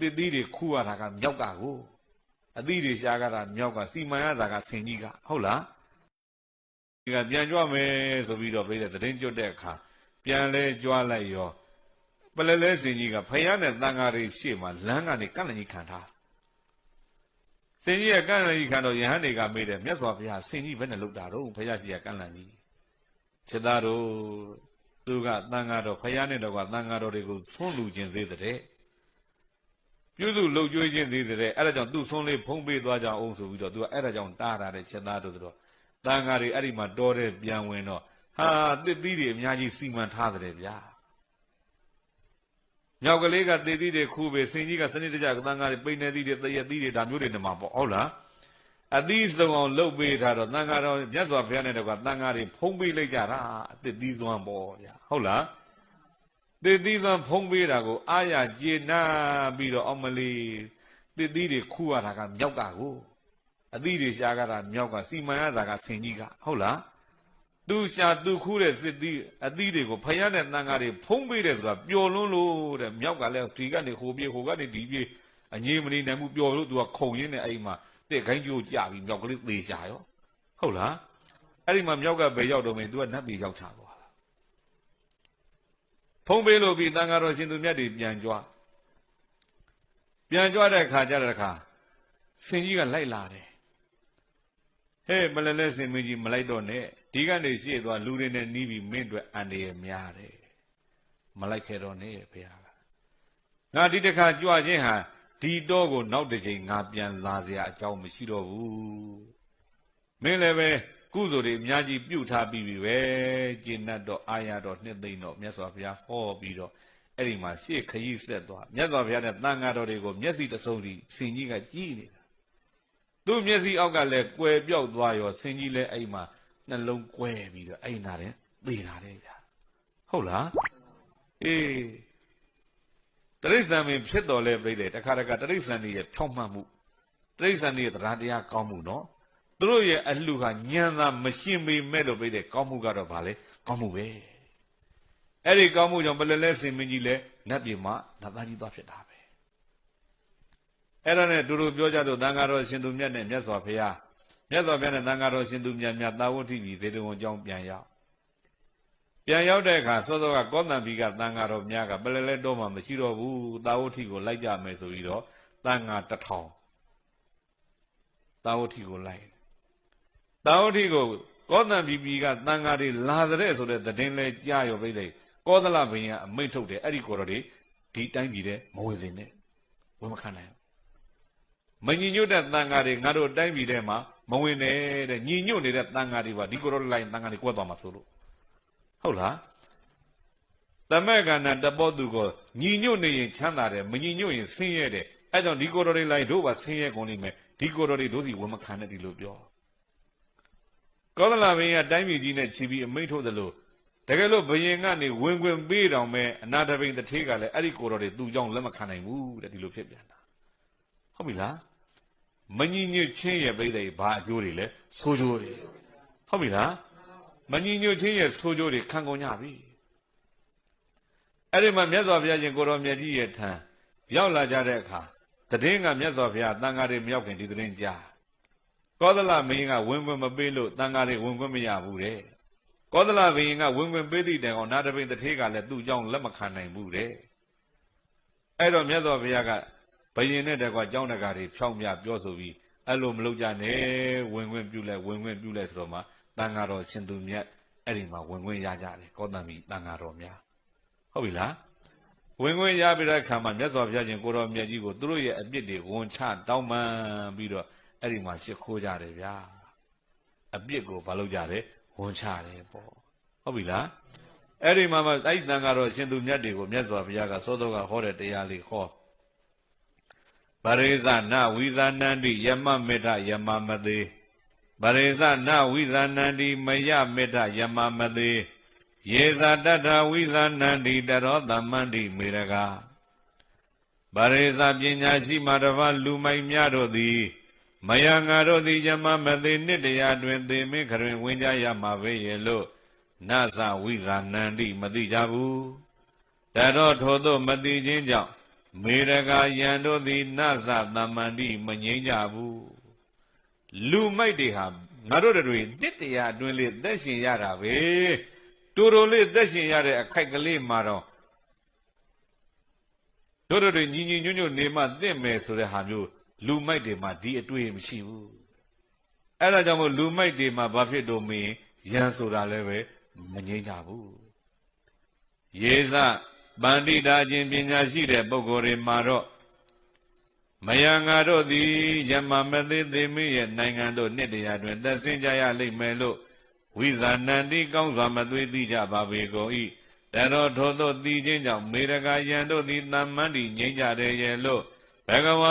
တိတွေခူရတာကမြောက်ကကိုအသီးတွေရှားကြတာမြောက်ကစီမံရတာကဆင်ကြီးကဟုတ်လားဒီကပြန်ကြွမယ်ဆိုပြီးတော့ပြတဲ့သတင်းကြွတဲ့အခါပြန်လဲကြွလိုက်ရောပလဲလဲဆင်ကြီးကဖယားနဲ့တန်ဃာတွေရှေ့မှာလမ်းကနေကန့်လန့်ကြီးခံထားဆင်ကြီးကကန့်လန့်ကြီးခံတော့ယဟန်တွေကမေးတယ်မြတ်စွာဘုရားဆင်ကြီးဘယ်နဲ့လောက်တာတော့ဖယားရှိကကန့်လန့်ကြီးခြေသားတို့သူကတန်ဃာတော်ဖယားနဲ့တော့ကတန်ဃာတော်တွေကိုသွန်းလူခြင်းသေးတဲ့ပြုစုလှုပ်ကြွေးခြင်းသေးတဲ့အဲ့ဒါကြောင့်သူ့သွန်းလေးဖုံးပေးသွားကြအောင်ဆိုပြီးတော့သူကအဲ့ဒါကြောင့်တားထားတဲ့ခြေသားတို့ဆိုတော့တန်ဃာတွေအဲ့ဒီမှာတော်တဲ့ပြန်ဝင်တော့ဟာတစ်သီးတွေအများကြီးစီမံထားတယ်ဗျာမြောက်ကလေးကတစ်သီးတွေခူးပဲဆင်ကြီးကစနစ်တကျတန်ဃာတွေပိန်နေသီးတွေတရက်သီးတွေဒါမျိုးတွေနေမှာပေါ့ဟုတ်လားအသီးစုံအောင်လှုပ်ပေးထားတော့တန်ဃာတော်မြတ်စွာဘုရားနဲ့တော့ကတန်ဃာတွေဖုံးပေးလိုက်ကြတာအတစ်သီးစွမ်းပေါ့ဗျာဟုတ်လားတစ်သီးစွမ်းဖုံးပေးတာကိုအာရကျေနာပြီးတော့အောင်မလီတစ်သီးတွေခူးရတာကမြောက်ကကိုအသီးတွေရှားကြတာမြောက်ကစီမံရတာကဆင်ကြီးကဟုတ်လားသူရှာသူခူးတဲ့စစ်သီးအသီးတွေကိုဖယားနဲ့တန်ဃာတွေဖုံးပေးတယ်ဆိုတာပျော်လွန်းလို့တဲ့မြောက်ကလည်းဒီကနေဟိုပြေဟိုကနေဒီပြေအငြိမနေနိုင်ဘူးပျော်လို့သူကခုံရင်းနဲ့အဲ့မှာတဲ့ခိုင်းကြိုးကြပြီးမြောက်ကလေးသေချာရောဟုတ်လားအဲ့ဒီမှာမြောက်ကပဲရောက်တော့မင်းသူကနတ်ပြည်ရောက်ချသွားတာဖုံးပေးလို့ပြီးတန်ဃာတော်ရှင်သူမြတ်တွေပြန်ကြွတဲ့ခါကြတဲ့ခါဆင်ကြီးကလိုက်လာတယ်ဟဲ့မလဲလဲစင်မင်းကြီးမလိုက်တော့နဲ့ဒီကနေရှေ့သွားလူတွေနဲ့နီးပြီးမင်းတို့အန်တရများတယ်မလိုက်ခဲ့တော့နဲ့ဘုရားကငါဒီတစ်ခါကြွခြင်းဟာဒီတော့ကိုနောက်တစ်ချိန်ငါပြန်လာစရာအကြောင်းမရှိတော့ဘူးမင်းလည်းပဲကုသိုလ်တွေအများကြီးပြုထားပြီးပြီပဲကျင့်တတ်တော့အာရတော့နှစ်သိမ့်တော့မြတ်စွာဘုရားဟောပြီးတော့အဲ့ဒီမှာရှေ့ခရီးဆက်သွားမြတ်စွာဘုရားနဲ့တန်ဃာတော်တွေကိုမျက်စိတစုံစီဆင်ကြီးကကြည့်နေတာသူ့မျက်စိအောက်ကလည်းကွယ်ပြောက်သွားရောဆင်ကြီးလည်းအဲ့မှာနှလုံးကွဲပြီးတော့အဲ့နာတယ်သေလာတယ်ဗျာဟုတ်လားအေးတရိစ္ဆာန်ပင်ဖြစ်တော်လဲပြိတယ်တခါတခါတရိစ္ဆာန်တွေရဲ့ဖြောင့်မှတ်မှုတရိစ္ဆာန်တွေရဲ့တရားတရားကောင်းမှုနော်သူတို့ရဲ့အလှကညံသာမရှင်းပေမဲ့လို့ပြိတယ်ကောင်းမှုကတော့ဗာလေကောင်းမှုပဲအဲ့ဒီကောင်းမှုကြောင့်ဘယ်လဲစင်မင်းကြီးလဲနတ်ပြည်မှာနတ်သားကြီးသွားဖြစ်တာပဲအဲ့ဒါနဲ့တို့ပြောကြတော့တန်ဃာတော်ရှင်သူမြတ်နဲ့မြတ်စွာဘုရားနဲ့တန်ဃာတော်ရှင်သူမြတ်သာဝတိပြည်သေတုံအကြောင်းပြန်ရောက်တဲ့အခါစောစောကကောသံဘီကတန်ဃာတော်များကပလဲလဲတော့မှမရှိတော့ဘူးသာဝတိကိုလိုက်ကြမယ်ဆိုပြီးတော့တန်ဃာ1000သာဝတိကိုလိုက်သာဝတိကိုကောသံဘီပြည်ကတန်ဃာတွေလာတဲ့ဆိုတဲ့သတင်းလဲကြားရောပြိသိကောသလဘုရင်ကအမိန့်ထုတ်တယ်အဲ့ဒီကိုတော်တွေဒီတိုင်းပြည်တဲ့မဝင်စင်နဲ့ဝင်မခံနိုင်မညီညွတ်တဲ့တန်ဃာတွေငါတို့တိုင်းပြည်ထဲမှာမဝင်နဲ့တဲ့ညီညွတ်နေတဲ့တန်ဃာတွေပါဒီကိုတော့လိုက်တန်ဃာတွေကွက်သွားမှာဆိုလို့ဟုတ်လားတမက်ကဏတပောသူကိုညီညွတ်နေရင်ချမ်းသာတယ်မညီညွတ်ရင်ဆင်းရဲတယ်အဲကြောင့်ဒီကိုတော်တွေလိုက်တို့ပါဆင်းရဲကုန်လိမ့်မယ်ဒီကိုတော်တွေတို့စီဝင်မခံနဲ့ဒီလိုပြောကောသလဘုရင်ကတိုင်းပြည်ကြီးနဲ့ခြီးပြီးအမိန့်ထုတ်သလိုတကယ်လို့ဘုရင်ကနေဝင်ခွင့်ပေးတော်မဲ့အနာတပိန်တထေးကလည်းအဲ့ဒီကိုတော်တွေသူ့ကြောင့်လက်မခံနိုင်ဘူးတဲ့ဒီလိုဖြစ်ပြန်တာဟုတ်ပြီလားမညီညွတ်ခြင်းရဲ့ပြိဿဘာအကျိုးတွေလဲဆိုးကျိုးတွေဟုတ်ပြီလားမညီညွတ်ခြင်းရဲ့ဆိုးကျိုးတွေခံကုန်ကြပြီအဲ့ဒီမှာမြတ်စွာဘုရားရှင်ကိုတော်မြတ်ကြီးရဲ့ထံရောက်လာကြတဲ့အခါတည်င်းကမြတ်စွာဘုရားတန်ဃာတွေမရောက်ခင်ဒီတည်င်းကြားကောသလမင်းကဝင်ခွင့်မပေးလို့တန်ဃာတွေဝင်ခွင့်မရဘူးတဲ့ကောသလဘုရင်ကဝင်ခွင့်ပေးသည့်တိုင်အောင်နာတပိန်တထေးကလည်းသူ့ကြောင့်လက်မခံနိုင်ဘူးတဲ့အဲ့တော့မြတ်စွာဘုရားကဘယင်နဲ့တကွာเจ้าတကာတွေဖြောင်းပြပြောဆိုပြီးအဲ့လိုမလုပ်ကြနဲ့ဝင်ခွင့်ပြုလိုက်ဆိုတော့မှတန်ဃာတော်ရှင်သူမြတ်အဲ့ဒီမှာဝင်ခွင့်ရကြတယ်ကောသံဘီတန်ဃာတော်များဟုတ်ပြီလားဝင်ခွင့်ရပြီးတဲ့အခါမှာမြတ်စွာဘုရားရှင်ကိုတော်မြတ်ကြီးကိုသူတို့ရဲ့အပြစ်တွေဝန်ချတောင်းပန်ပြီးတော့အဲ့ဒီမှာရှ िख ိုးကြတယ်ဗျာအပြစ်ကိုမလုပ်ကြတယ်ဝန်ချတယ်ပေါ့ဟုတ်ပြီလားအဲ့ဒီမှာအဲ့ဒီတန်ဃာတော်ရှင်သူမြတ်တွေကိုမြတ်စွာဘုရားကသောတော်ကဟောတဲ့တရားလေးဟောပရိသနဝိဇာနန္တိယမမေတ္ထယမမသေးပရိသနဝိဇာနန္တိမယမေတ္ထယမမသေးယေဇာတတ္ထဝိဇာနန္တိတရောသမန္တိမေရကပရိသပညာရှိမှတပါလူမိုက်များတို့သည်မယငါတို့သည်ယမမသေးနှစ်တရားတွင်သေမင်းခရင်ဝင်ကြရမှာပဲရဲ့လို့နသဝိဇာနန္တိမသိကြဘူးဒါတော့ထို့သောမသိခြင်းကြောင့် မေရကယံတို့သည်နသသမ္မန္တိမငြိမ်းကြဘူးလူမိုက်တွေဟာငါတို့တွေတစ်တရားအတွင်းလေးသက်ရှင်ရတာပဲတူတူလေးသက်ရှင်ရတဲ့အခိုက်ကလေးမှာတော့တို့တွေညီညီညွတ်ညွတ်နေမှသင့်မယ်ဆိုတဲ့ဟာမျိုးလူမိုက်တွေမှာဒီအတွေ့မရှိဘူးအဲ့ဒါကြောင့်မို့လူမိုက်တွေမှာဘာဖြစ်တော့မင်းရန်ဆိုတာလည်းပဲမငြိမ်းကြဘူးယေဇပန္တိတာချင်းပညာရှိတဲ့ပုဂ္ဂိုလ်တွေမှာတော့မယံငါတို့သည်ယမမသေးသေးမင်းရဲ့နိုင်ငံတို့နှစ်တရာတွင်သက်ဆင်းကြရလိမ့်မယ်လို့ဝိဇာနန္တိကောင်းစွာမသွေးသိကြပါပေကုန်၏တတော်ထို့သောသိခြင်းကြောင့်မေရကယံတို့သည်သမ္မန္တိငြိမ်းကြတယ်ရဲ့လို့ဘဂဝါ